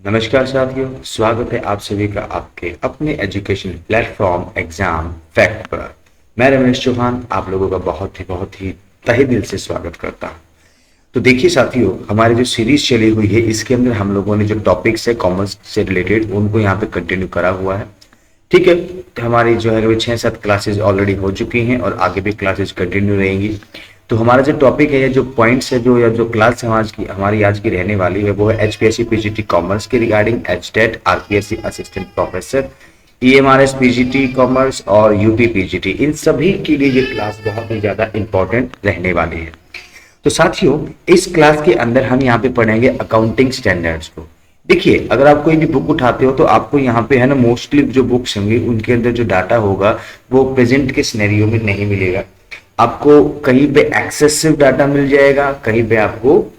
नमस्कार साथियों, स्वागत है आप सभी का आपके अपने एजुकेशन प्लेटफॉर्म एग्जाम फैक्ट पर। मैं रमेश चौहान आप लोगों का बहुत ही तहे दिल से स्वागत करता हूं। तो देखिए साथियों, हमारी जो सीरीज चली हुई है इसके अंदर हम लोगों ने जो टॉपिक्स है कॉमर्स से रिलेटेड उनको यहाँ पे कंटिन्यू करा हुआ है। ठीक है, तो हमारी जो है 6-7 क्लासेस ऑलरेडी हो चुकी हैं और आगे भी क्लासेस कंटिन्यू रहेंगी। तो हमारा जो टॉपिक है या जो पॉइंट्स है जो या जो क्लास हमारी आज की रहने वाली है वो है एचपीएससी पीजीटी कॉमर्स के regarding HTET RPSC assistant professor EMRS PGT commerce और यूपी पीजीटी, इन सभी के लिए ये क्लास बहुत ही ज्यादा इंपॉर्टेंट रहने वाली है। तो साथियों, इस क्लास के अंदर हम यहाँ पे पढ़ेंगे अकाउंटिंग स्टैंडर्ड्स को। देखिए, अगर आप कोई भी बुक उठाते हो तो आपको यहाँ पे है ना मोस्टली जो बुक्स होंगी उनके अंदर जो डाटा होगा वो प्रेजेंट के सिनेरियो में नहीं मिलेगा। आपको कहीं पे एक्सेसिव डाटा मिल जाएगा, कहीं पे आपको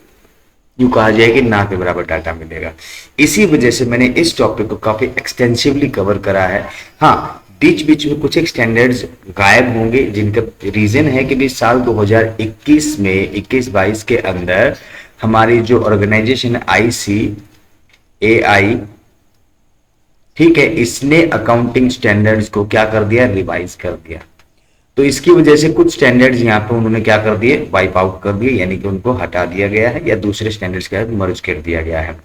यूं कहा जाए कि ना के बराबर डाटा मिलेगा। इसी वजह से मैंने इस टॉपिक को काफी एक्सटेंसिवली कवर करा है। हाँ, बीच बीच में कुछ एक स्टैंडर्ड्स गायब होंगे जिनका रीजन है कि भी साल 2021 में 21-22 के अंदर हमारी जो ऑर्गेनाइजेशन ICAI, ठीक है, इसने अकाउंटिंग स्टैंडर्ड्स को क्या कर दिया, रिवाइज कर दिया। तो इसकी वजह से कुछ स्टैंडर्ड्स यहाँ पे उन्होंने क्या कर दिए, वाइप आउट कर दिए, यानी कि उनको हटा दिया गया है या दूसरे स्टैंडर्ड्स के साथ मर्ज कर दिया गया है।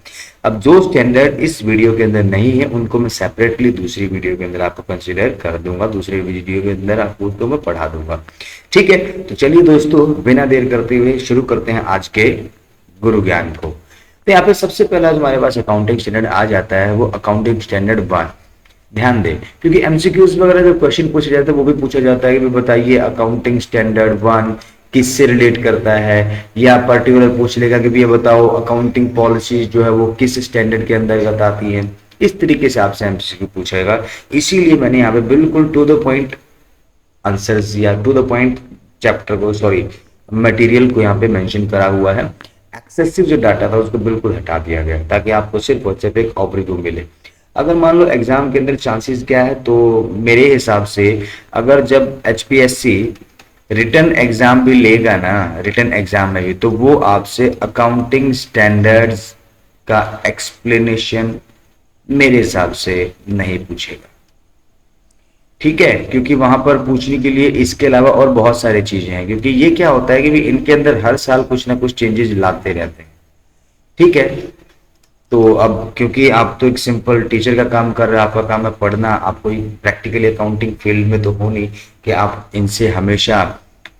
अब जो स्टैंडर्ड इस वीडियो के अंदर नहीं है उनको मैं सेपरेटली दूसरी वीडियो के अंदर आपको कंसिडर कर दूंगा, दूसरे वीडियो के अंदर आपको उसको मैं पढ़ा दूंगा। ठीक है, तो चलिए दोस्तों, बिना देर करते हुए शुरू करते हैं आज के गुरु ज्ञान को। तो यहाँ पे सबसे पहला जो हमारे पास अकाउंटिंग स्टैंडर्ड आ जाता है वो अकाउंटिंग स्टैंडर्ड 1। ध्यान दें, क्योंकि एमसीक्यूज वगैरह जो क्वेश्चन पूछे जाते हैं वो भी पूछा जाता है कि बताइए अकाउंटिंग स्टैंडर्ड 1 किससे रिलेट करता है, या पर्टिकुलर पूछ लेगा कि भैया बताओ अकाउंटिंग पॉलिसीज जो है वो किस स्टैंडर्ड के अंतर्गत आती है। इस तरीके से आपसे एमसीक्यू पूछेगा। इसीलिए मैंने यहाँ पे बिल्कुल टू द पॉइंट आंसर्स या टू द पॉइंट चैप्टर को, सॉरी, मटेरियल को यहाँ पे मेंशन करा हुआ है। एक्सेसिव जो डाटा था उसको बिल्कुल हटा दिया गया ताकि आपको सिर्फ और सिर्फ एक ओवरव्यू मिले। अगर मान लो एग्जाम के अंदर चांसेस क्या है, तो मेरे हिसाब से अगर जब एचपीएससी रिटर्न एग्जाम भी लेगा ना, रिटर्न एग्जाम में भी, तो वो आपसे अकाउंटिंग स्टैंडर्ड्स का एक्सप्लेनेशन मेरे हिसाब से नहीं पूछेगा। ठीक है, क्योंकि वहां पर पूछने के लिए इसके अलावा और बहुत सारी चीजें हैं, क्योंकि ये क्या होता है कि भी इनके अंदर हर साल कुछ ना कुछ चेंजेस लाते रहते हैं। ठीक है, तो अब क्योंकि आप तो एक सिंपल टीचर का काम कर रहे हैं, आपका काम है पढ़ना, आप कोई प्रैक्टिकली अकाउंटिंग फील्ड में तो हो नहीं कि आप इनसे हमेशा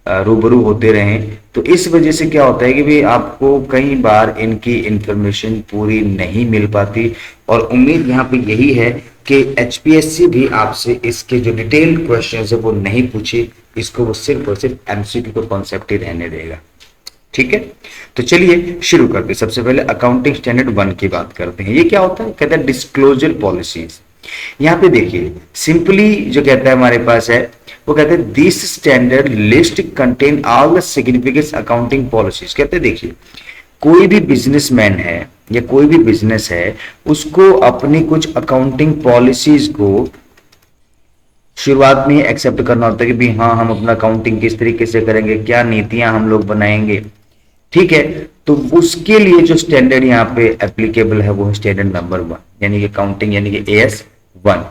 रूबरू होते रहें। तो इस वजह से क्या होता है कि भी आपको कई बार इनकी इंफॉर्मेशन पूरी नहीं मिल पाती, और उम्मीद यहाँ पे यही है कि एचपीएससी भी आपसे इसके जो डिटेल क्वेश्चन है वो नहीं पूछे, इसको वो सिर्फ और सिर्फ एमसीक्यू को कॉन्सेप्ट ही रहने देगा। ठीक है, तो चलिए शुरू करते हैं। सबसे पहले अकाउंटिंग स्टैंडर्ड 1 की बात करते हैं। ये क्या होता है, कहता है डिस्क्लोजर पॉलिसीज। यहाँ पे देखिए सिंपली जो कहता है हमारे पास है वो कहते हैं this standard list contain all the significant accounting policies. कहते हैं देखिए, कोई भी बिजनेसमैन है या कोई भी बिजनेस है उसको अपनी कुछ अकाउंटिंग पॉलिसीज को शुरुआत में ही एक्सेप्ट करना होता है कि भाई हाँ, हम अपना अकाउंटिंग किस तरीके से करेंगे, क्या नीतियां हम लोग बनाएंगे। ठीक है, तो उसके लिए जो स्टैंडर्ड यहाँ पे एप्लीकेबल है वो है स्टैंडर्ड नंबर 1, यानी कि अकाउंटिंग यानी कि AS1।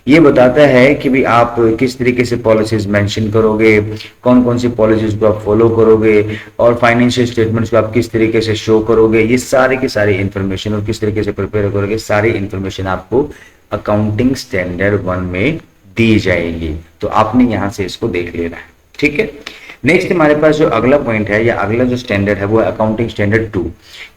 ये बताता है कि भी आप किस तरीके से पॉलिसीज मेंशन करोगे, कौन कौन सी पॉलिसीज को आप फॉलो करोगे, और फाइनेंशियल स्टेटमेंट्स को आप किस तरीके से शो करोगे। ये सारे की सारी इंफॉर्मेशन और किस तरीके से प्रिपेयर करोगे, सारी इंफॉर्मेशन आपको अकाउंटिंग स्टैंडर्ड 1 में दी जाएगी। तो आपने यहां से इसको देख लेना है। ठीक है, नेक्स्ट हमारे पास जो अगला पॉइंट है या अगला जो स्टैंडर्ड है वो है अकाउंटिंग स्टैंडर्ड 2।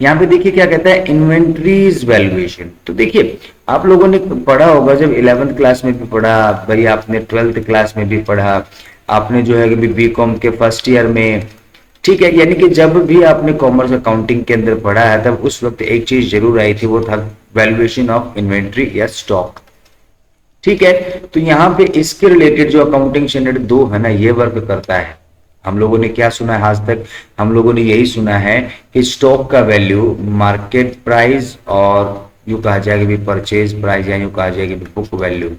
यहाँ पे देखिए क्या कहता है, इन्वेंट्रीज वैल्यूएशन। तो देखिए आप लोगों ने पढ़ा होगा, जब 11th क्लास में भी पढ़ा भाई, आपने 12th क्लास में भी पढ़ा, आपने जो है कि बीकॉम के फर्स्ट ईयर में। ठीक है, यानी कि जब भी आपने कॉमर्स अकाउंटिंग के अंदर पढ़ा है तब उस वक्त एक चीज जरूर आई थी, वो था वैल्यूएशन ऑफ इन्वेंट्री या स्टॉक। ठीक है, तो यहाँ पे इसके रिलेटेड जो अकाउंटिंग स्टैंडर्ड 2 है ना, ये वर्क करता है। हम लोगों ने क्या सुना है आज तक, हम लोगों ने यही सुना है कि स्टॉक का वैल्यू मार्केट प्राइस और यूं कहा जाएगा भी परचेज प्राइस या यूं कहा जाएगा भी बुक वैल्यू,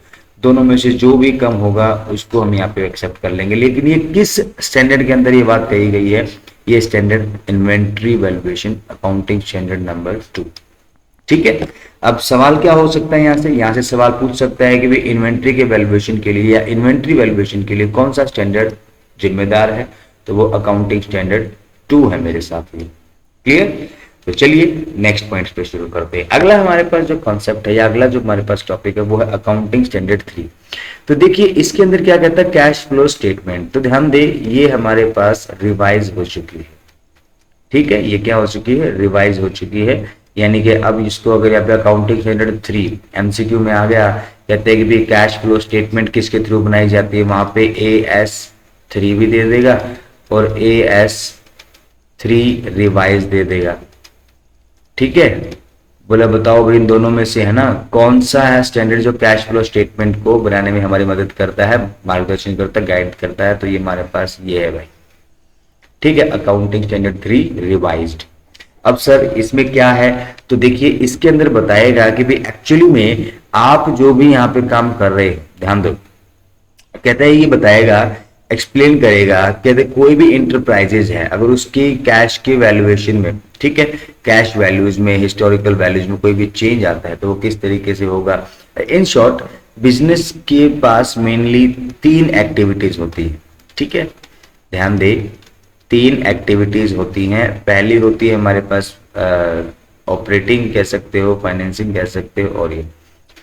दोनों में से जो भी कम होगा उसको हम यहाँ पे एक्सेप्ट कर लेंगे। लेकिन ये किस स्टैंडर्ड के अंदर ये बात कही गई है, ये standard inventory valuation accounting standard number 2। ठीक है। अब सवाल क्या हो सकता है यहाँ से सवाल पूछ सकता है कि भाई इन्वेंट्री के वैल्यूएशन के लिए या इन्वेंट्री वैल्यूएशन के लिए कौन सा स्टैंडर्ड जिम्मेदार है, तो वो अकाउंटिंग स्टैंडर्ड 2 है मेरे साथ में। क्लियर। तो चलिए नेक्स्ट पॉइंट पे शुरू करते हैं। अगला हमारे पास जो कॉन्सेप्ट है या अगला जो हमारे पास टॉपिक है वो है अकाउंटिंग स्टैंडर्ड 3। तो देखिए इसके अंदर क्या कहता है, कैश फ्लो स्टेटमेंट। तो ध्यान दे ये हमारे पास रिवाइज हो चुकी है, ठीक है, ये क्या हो चुकी है, रिवाइज हो चुकी है। यानी कि अब इसको अगर यहाँ पे अकाउंटिंग स्टैंडर्ड 3 एमसीक्यू में आ गया, कहते हैं कि भी कैश फ्लो स्टेटमेंट किसके थ्रू बनाई जाती है, वहां पे AS3 भी दे देगा और AS3 रिवाइज दे देगा। ठीक है, बोला बताओ भाई इन दोनों में से है ना कौन सा है स्टैंडर्ड जो कैश फ्लो स्टेटमेंट को बनाने में हमारी मदद करता है, मार्गदर्शन करता है, गाइड करता है। तो ये हमारे पास ये है भाई, ठीक है, अकाउंटिंग स्टैंडर्ड 3 रिवाइज्ड। अब सर इसमें क्या है, तो देखिए इसके अंदर बताएगा कि भाई एक्चुअली में आप जो भी यहाँ पे काम कर रहे हैं, ध्यान दो, कहता है ये बताएगा, एक्सप्लेन करेगा, कहते कोई भी इंटरप्राइजेज है अगर उसकी कैश की वैल्यूएशन में, ठीक है, कैश वैल्यूज में, हिस्टोरिकल वैल्यूज में कोई भी चेंज आता है तो वो किस तरीके से होगा। इन शॉर्ट बिजनेस के पास मेनली 3 एक्टिविटीज होती है, ठीक है, ध्यान दे 3 एक्टिविटीज होती हैं। पहली होती है हमारे पास ऑपरेटिंग कह सकते हो, फाइनेंसिंग कह सकते हो, और ये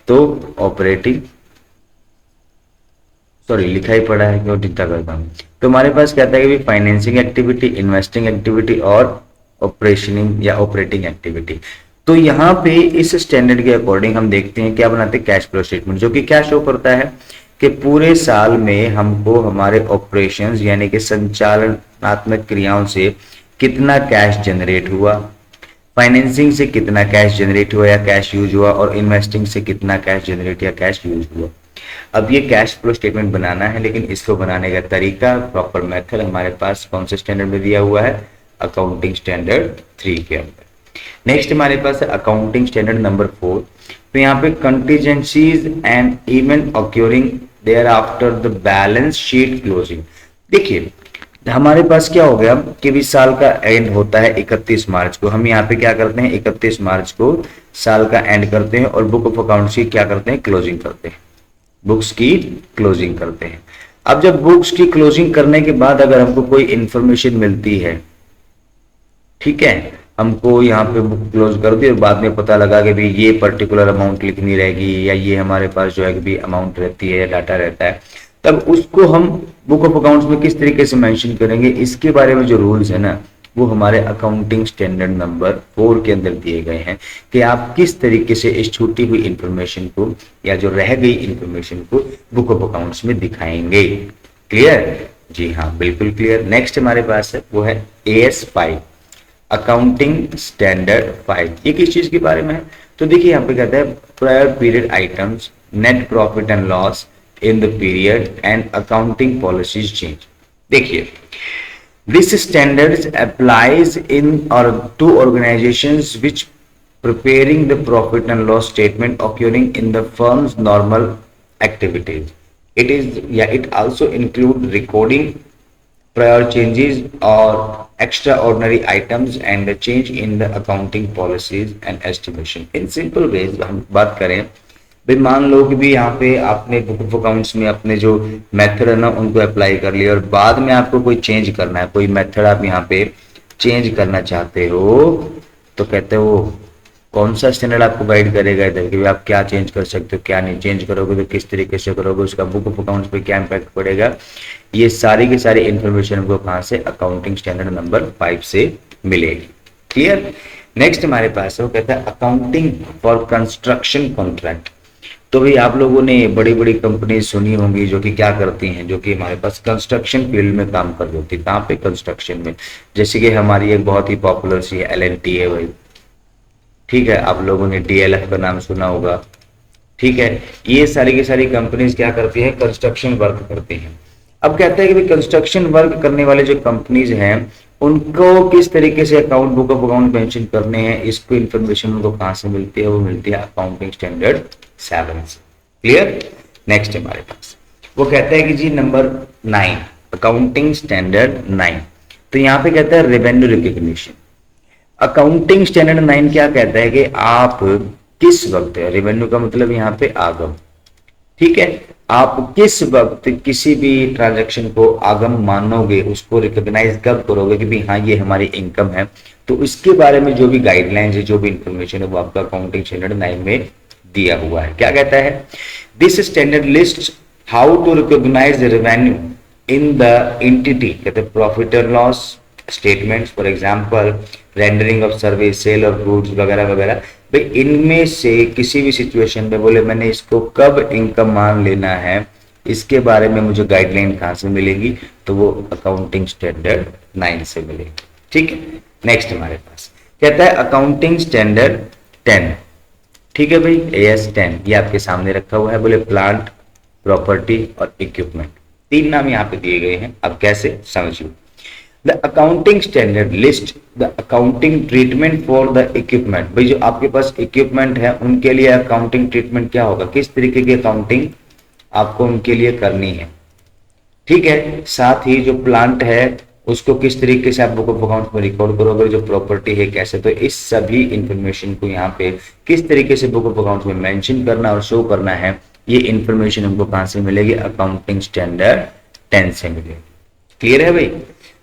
तो ऑपरेटिंग, सॉरी लिखा ही पड़ा है क्यों चिंता करता हूँ। तो हमारे पास कहता है कि फाइनेंसिंग एक्टिविटी, इन्वेस्टिंग एक्टिविटी और ऑपरेशनिंग या ऑपरेटिंग एक्टिविटी। तो यहाँ पे इस स्टैंडर्ड के अकॉर्डिंग हम देखते हैं क्या बनाते हैं, कैश फ्लो स्टेटमेंट, जो कि क्या शो करता है कि पूरे साल में हमको हमारे ऑपरेशंस यानी कि संचालनात्मक क्रियाओं से कितना कैश जनरेट हुआ, फाइनेंसिंग से कितना कैश जनरेट हुआ या कैश यूज हुआ, और इन्वेस्टिंग से कितना कैश जनरेट या कैश यूज हुआ। अब ये कैश फ्लो स्टेटमेंट बनाना है, लेकिन इसको बनाने का तरीका, प्रॉपर मेथड हमारे पास कौन से स्टैंडर्ड में दिया हुआ है, अकाउंटिंग स्टैंडर्ड 3 के अंदर। नेक्स्ट हमारे पास है अकाउंटिंग स्टैंडर्ड नंबर 4। तो यहाँ पे contingencies and event occurring there after the balance sheet closing. देखिए हमारे पास क्या हो गया कि भी साल का एंड होता है 31 मार्च को, हम यहाँ पे क्या करते हैं 31 मार्च को साल का एंड करते हैं और बुक ऑफ अकाउंट्स की क्या करते हैं, क्लोजिंग करते हैं, बुक्स की क्लोजिंग करते हैं। अब जब बुक्स की क्लोजिंग करने के बाद अगर हमको कोई इंफॉर्मेशन मिलती है, ठीक है, हमको यहाँ पे बुक क्लोज कर दी और बाद में पता लगा कि भाई ये पर्टिकुलर अमाउंट लिखनी रहेगी या ये हमारे पास जो है कि भी अमाउंट रहती है या डाटा रहता है, तब उसको हम बुक ऑफ अकाउंट्स में किस तरीके से मेंशन करेंगे, इसके बारे में जो रूल्स है ना वो हमारे अकाउंटिंग स्टैंडर्ड नंबर 4 के अंदर दिए गए हैं कि आप किस तरीके से इस छूटी हुई इंफॉर्मेशन को या जो रह गई इंफॉर्मेशन को बुक ऑफ अकाउंट्स में दिखाएंगे। क्लियर, जी हाँ बिल्कुल क्लियर। नेक्स्ट हमारे पास है वो है AS5 अकाउंटिंग स्टैंडर्ड 5। ये किस चीज के बारे में है, तो देखिए यहाँ पे कहता है prior period items, net profit and loss in the period and accounting policies change. देखिए this standards applies in or to organizations which preparing the profit and loss statement occurring in the firm's normal activities. It also include recording prior changes or extraordinary items and the change in the accounting policies and estimation. In simple ways हम बात करें भाई, मान लो कि भी यहाँ पे आपने बुक ऑफ अकाउंट्स में अपने जो मेथड है ना उनको अप्लाई कर लिया और बाद में आपको कोई चेंज करना है, कोई मेथड आप यहाँ पे चेंज करना चाहते हो, तो कहते हो कौन सा स्टैंडर्ड आपको गाइड करेगा इधर कि आप क्या चेंज कर सकते हो, क्या नहीं चेंज करोगे तो किस तरीके से करोगे, उसका बुक ऑफ अकाउंट्स पे क्या इम्पैक्ट पड़ेगा। ये सारी की सारी इंफॉर्मेशन हमको कहाँ से, अकाउंटिंग स्टैंडर्ड नंबर 5 से मिलेगी। क्लियर। नेक्स्ट हमारे पास है वो कहता है अकाउंटिंग फॉर कंस्ट्रक्शन कॉन्ट्रैक्ट। तो भाई आप लोगों ने बड़ी बड़ी कंपनी सुनी होंगी जो कि क्या करती हैं, जो कि हमारे पास कंस्ट्रक्शन फील्ड में काम कर रही होती है। कहाँ पे, कंस्ट्रक्शन में। जैसे कि हमारी एक बहुत ही पॉपुलर सी L&T है भाई, ठीक है, आप लोगों ने DLF का नाम सुना होगा, ठीक है। ये सारी की सारी कंपनीज क्या करती है, कंस्ट्रक्शन वर्क करती हैं। अब कहते हैं कि कंस्ट्रक्शन वर्क करने वाले जो कंपनीज हैं उनको किस तरीके से account book of account mention करने हैं, इसको इंफॉर्मेशन उनको कहाँ से मिलती है, वो मिलती है अकाउंटिंग स्टैंडर्ड 7 से। क्लियर। नेक्स्ट हमारे पास वो कहता है कि जी नंबर 9 अकाउंटिंग स्टैंडर्ड 9। तो यहाँ पे कहता है रेवेन्यू रिकग्निशन। अकाउंटिंग स्टैंडर्ड 9 क्या कहता है कि आप किस वक्त, रेवेन्यू का मतलब यहाँ पे आगम, ठीक है, आप किस वक्त किसी भी ट्रांजैक्शन को आगम मानोगे, उसको रिकॉग्नाइज कब करोगे कि भाई हाँ ये हमारी इनकम है, तो इसके बारे में जो भी गाइडलाइंस है, जो भी इंफॉर्मेशन है, वो आपका अकाउंटिंग स्टैंडर्ड 9 में दिया हुआ है। क्या कहता है, this standard list how to recognise revenue in the entity, कहते हैं प्रॉफिट और loss statements, for example rendering of service, sale of goods वगैरह वगैरह। भाई इनमें से किसी भी सिचुएशन में बोले मैंने इसको कब इनकम मान लेना है, इसके बारे में मुझे गाइडलाइन कहाँ से मिलेगी, तो वो अकाउंटिंग स्टैंडर्ड 9 से मिलेगी। ठीक है, नेक्स्ट हमारे पास कहता है अकाउंटिंग स्टैंडर्ड 10। ठीक है भाई, AS 10 ये आपके सामने रखा हुआ है। बोले प्लांट, प्रॉपर्टी और इक्विपमेंट, 3 नाम यहाँ पे दिए गए हैं। अब कैसे समझिए, the accounting standard list the accounting treatment for the equipment. भाई जो आपके पास इक्विपमेंट है उनके लिए अकाउंटिंग ट्रीटमेंट क्या होगा, किस तरीके की अकाउंटिंग आपको उनके लिए करनी है। ठीक है, साथ ही जो प्लांट है उसको किस तरीके से आप बुक ऑफ अकाउंट्स में रिकॉर्ड करोगे, जो प्रॉपर्टी है कैसे, तो इस सभी इंफॉर्मेशन को यहाँ पे किस तरीके से बुक ऑफ अकाउंट्स में मेंशन करना और शो करना है, ये इंफॉर्मेशन हमको कहां से मिलेगी, अकाउंटिंग स्टैंडर्ड 10 से मिलेगी। क्लियर है भाई।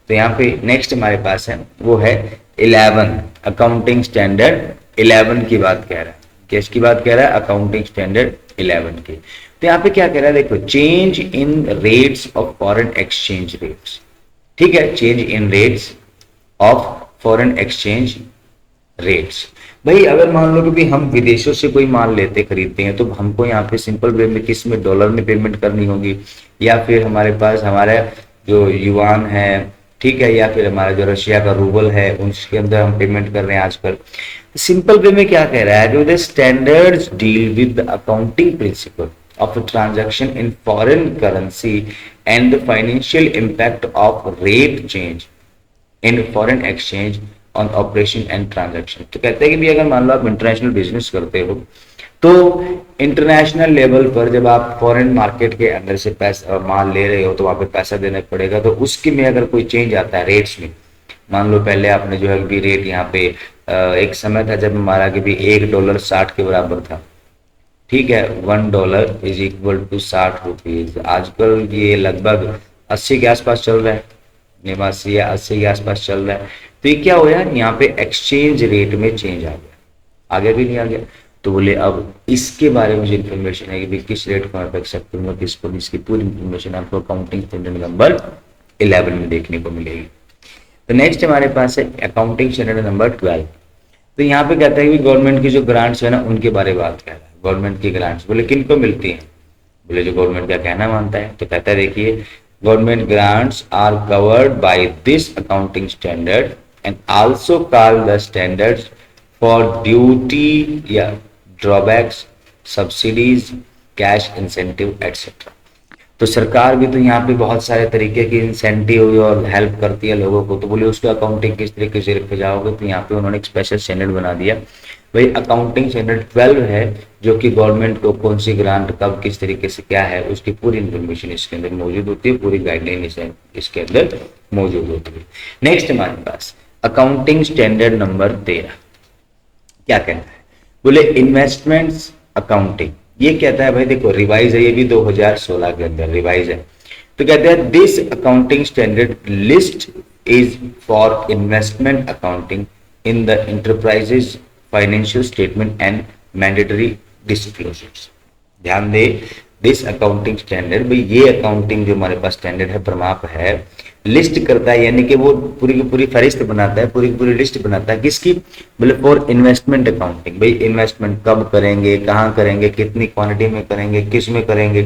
तो यहाँ पे नेक्स्ट हमारे पास है वो है 11, अकाउंटिंग स्टैंडर्ड 11 की बात कह रहा है। किसकी बात कह रहा है, अकाउंटिंग स्टैंडर्ड 11 की। तो यहाँ पे क्या कह रहा है, देखो change in rates of foreign exchange rates. ठीक है, change in rates of foreign exchange rates. भाई अगर मान लो कि भी हम विदेशों से कोई माल लेते खरीदते हैं तो हमको यहाँ पे सिंपल वे में किस में, डॉलर में पेमेंट करनी होगी, या फिर हमारे पास हमारा जो युआन है, ठीक है, या फिर हमारा जो रशिया का रूबल है उसके अंदर हम पेमेंट कर रहे हैं आजकल। सिंपल वे में क्या कह रहा है, जो standards deal with the accounting principle of transaction in foreign currency and the financial impact of rate change in foreign exchange on operation and transaction. तो कहते हैं कि भी अगर मान लो आप इंटरनेशनल बिजनेस करते हो तो इंटरनेशनल लेवल पर जब आप फॉरेन मार्केट के अंदर से पैसा माल ले रहे हो तो वहां पे पैसा देना पड़ेगा। तो उसके में अगर कोई चेंज आता है रेट्स में, मान लो पहले आपने जो है भी रेट यहाँ पे एक समय था जब हमारा कि भी $1 60 के बराबर था। ठीक है, $1 इज इक्वल टू 60 रुपीज। आजकल ये लगभग 80 के आसपास चल रहा है, 89 या 80 के आसपास चल रहा है। तो ये क्या हो यार, यहाँ पे एक्सचेंज रेट में चेंज आ गया, आगे भी नहीं आ गया। तो बोले अब इसके बारे में मुझे इन्फॉर्मेशन है कि भाई किस रेट को मैं एक्सेप्ट करूंगा, किसको, इसकी पूरी इन्फॉर्मेशन आपको अकाउंटिंग स्टैंडर्ड नंबर 11 में देखने को मिलेगी। तो नेक्स्ट हमारे पास है अकाउंटिंग स्टैंडर्ड नंबर 12। तो यहाँ पे कहता है कि गवर्नमेंट की जो ग्रांट्स है ना उनके बारे में बात कर रहा है। गवर्नमेंट की ग्रांट्स बोले किन को मिलती है, बोले जो गवर्नमेंट का कहना मानता है। तो कहता है देखिए, government grants are covered by this accounting standard and also called the standards for duty या drawbacks, subsidies, cash incentive etcetera. तो सरकार भी तो यहाँ पे बहुत सारे तरीके की इंसेंटिव और हेल्प करती है लोगों को। तो बोले उसका अकाउंटिंग किस तरीके से रखे जाओगे, तो यहाँ पे उन्होंने एक स्पेशल स्टैंडर्ड बना दिया। भाई अकाउंटिंग स्टैंडर्ड 12 है जो कि गवर्नमेंट को कौन सी ग्रांट कब किस तरीके से क्या है उसकी पूरी इन्फॉर्मेशन इसके अंदर मौजूद होती है, पूरी गाइडलाइन इसके अंदर मौजूद होती है। नेक्स्ट हमारे पास अकाउंटिंग स्टैंडर्ड नंबर 13 क्या कहता है, बोले इन्वेस्टमेंट्स अकाउंटिंग। ये कहता है भाई देखो रिवाइज है, ये भी 2016 के अंदर रिवाइज है। तो कहते हैं this accounting standard list is for investment accounting in the enterprises financial statement and mandatory disclosures. ध्यान दे, दिस अकाउंटिंग स्टैंडर्ड, भाई ये अकाउंटिंग जो हमारे पास स्टैंडर्ड है, प्रमाप है, लिस्ट करता है, यानी कि वो पूरी की पूरी फहरिस्त बनाता है, पूरी की पूरी लिस्ट बनाता है किसकी, मतलब फॉर इन्वेस्टमेंट अकाउंटिंग। भाई इन्वेस्टमेंट कब करेंगे, कहाँ करेंगे, कितनी क्वांटिटी में करेंगे, किस में करेंगे,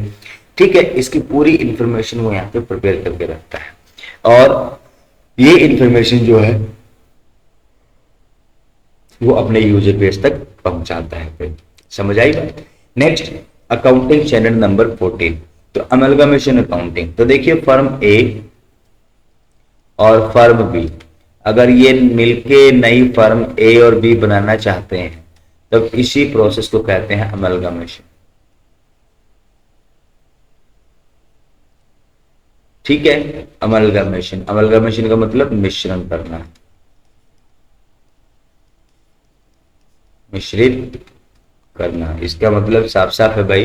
ठीक है, इसकी पूरी इंफॉर्मेशन वो यहाँ पे प्रिपेयर करके रखता है। और ये इंफॉर्मेशन जो है वो अपने यूजर बेस तक पहुंचाता है। फिर समझ आई बात। नेक्स्ट अकाउंटिंग स्टैंडर्ड नंबर 14, तो अमलगमेशन अकाउंटिंग। तो देखिए फर्म ए और फर्म बी अगर ये मिलके नई फर्म ए और बी बनाना चाहते हैं तब इसी प्रोसेस को कहते हैं अमलगमेशन। ठीक है, अमलगमेशन, अमलगमेशन का मतलब मिश्रण करना। मिश्रित करना। इसका मतलब साफ साफ है भाई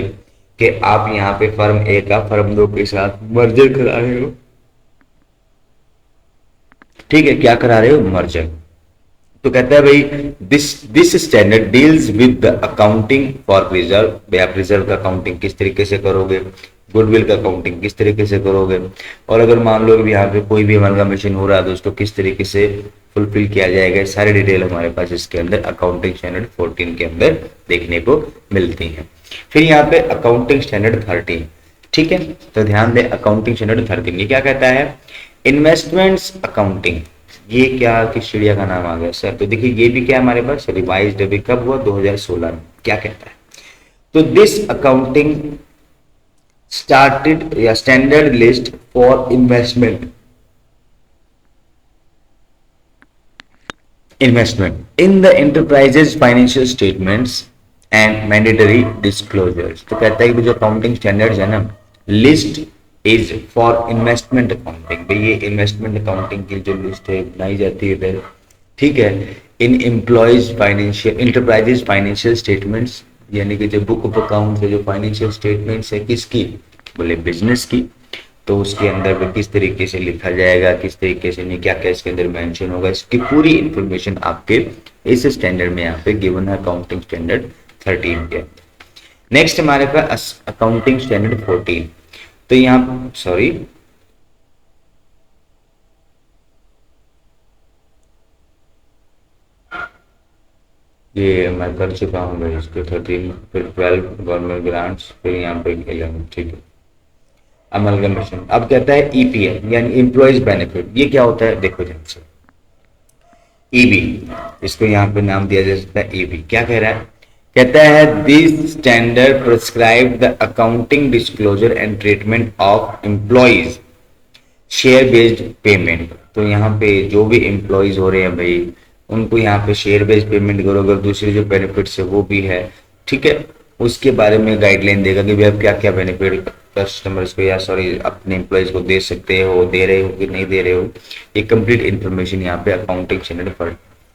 कि आप यहाँ पे फर्म ए का फर्म 2 के साथ मर्जर करा रहे हो। ठीक है, क्या करा रहे हो? मर्जर। तो कहता है भाई this this standard deals with the accounting for reserve. भाई आप रिजर्व का अकाउंटिंग किस तरीके से करोगे, गुडविल का अकाउंटिंग किस तरीके से करोगे, और अगर मान लो कि यहाँ पे कोई भी अमलगामेशन हो रहा है तो उसको किस तरीके से फुलफिल किया जाएगा, सारी डिटेल हमारे पास इसके अंदर अकाउंटिंग स्टैंडर्ड 14 के अंदर देखने को मिलती है। फिर यहाँ पे अकाउंटिंग स्टैंडर्ड 13। ठीक है, तो ध्यान दें अकाउंटिंग स्टैंडर्ड 13 ये क्या कहता है? Investments accounting. ये क्या किस चिड़िया का नाम आ गया सर? तो देखिए ये भी क्या हमारे पास रिवाइज्ड अभी कब हुआ? 2016 में। क्या कहता है? तो दिस अकाउंटिंग स्टार्टेड या standard list for investment in the enterprises financial statements and mandatory disclosures. तो कहता है कि जो अकाउंटिंग स्टैंडर्ड्स है ना, list is for investment accounting. भाई ये इन्वेस्टमेंट अकाउंटिंग की जो लिस्ट है बनाई जाती है, ठीक है, इन employees financial enterprises financial statements, यानी कि जो बुक ऑफ अकाउंट है, जो फाइनेंशियल स्टेटमेंट्स है किसकी? बोले बिजनेस की। तो उसके अंदर भी किस तरीके से लिखा जाएगा, किस तरीके से नहीं, क्या क्या इसके अंदर मेंशन होगा, इसकी पूरी इंफॉर्मेशन आपके इस स्टैंडर्ड में यहाँ पे गिवन है, अकाउंटिंग स्टैंडर्ड 13 के। नेक्स्ट हमारे पास अकाउंटिंग स्टैंडर्ड 14। तो यहाँ सॉरी ये मैं कर चुका हूँ भाई इसको 13, फिर 12 गवर्नमेंट ग्रांट्स, फिर यहाँ पे 11। ठीक है, अमलगमेशन। अब कहता है ईपीएफ यानी एम्प्लॉयज बेनिफिट। ये क्या होता है देखो ध्यान से, ईबी, इसको यहाँ पे नाम दिया जा सकता है ईबी। क्या कह रहा है? कहता है this standard prescribe the accounting disclosure and treatment of employees share based payment. तो यहाँ पे जो भी एम्प्लॉयज हो रहे हैं भाई उनको यहाँ पे शेयर बेस्ड पेमेंट करो, अगर दूसरी जो बेनिफिट्स है वो भी है, ठीक है, उसके बारे में गाइडलाइन देगा कि भाई आप क्या क्या बेनिफिट कस्टमर्स को या सॉरी अपने एम्प्लॉयज को दे सकते हो, दे रहे हो कि नहीं दे रहे हो। ये कंप्लीट इन्फॉर्मेशन यहाँ पे अकाउंटिंग स्टैंडर्ड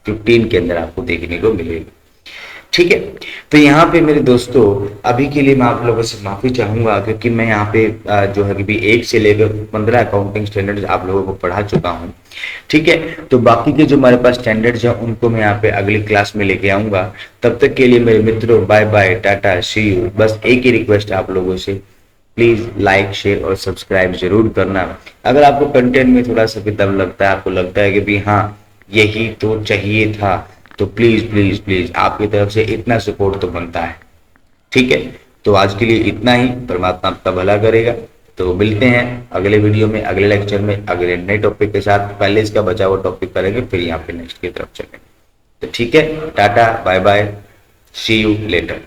15 के अंदर आपको देखने को मिलेगी। ठीक है, तो यहाँ पे मेरे दोस्तों अभी के लिए मैं आप लोगों से माफी चाहूंगा क्योंकि मैं यहाँ पे जो है कि 1 से लेकर 15 अकाउंटिंग स्टैंडर्ड्स आप लोगों को पढ़ा चुका हूँ। ठीक है, तो बाकी के जो हमारे पास स्टैंडर्ड्स हैं उनको मैं यहाँ पे अगली क्लास में लेके आऊंगा। तब तक के लिए मेरे मित्रों bye bye, tata, see you. बस एक ही रिक्वेस्ट है आप लोगों से, प्लीज लाइक शेयर और सब्सक्राइब जरूर करना। अगर आपको कंटेंट में थोड़ा सा भी दम लगता है, आपको लगता है कि भाई हाँ यही तो चाहिए था, तो प्लीज प्लीज प्लीज आपकी तरफ से इतना सपोर्ट तो बनता है। ठीक है, तो आज के लिए इतना ही। परमात्मा आपका भला करेगा। तो मिलते हैं अगले वीडियो में, अगले लेक्चर में, अगले नए टॉपिक के साथ। पहले इसका बचा हुआ टॉपिक करेंगे, फिर यहाँ पे नेक्स्ट की तरफ चलेंगे। तो ठीक है, tata bye bye, see you letter.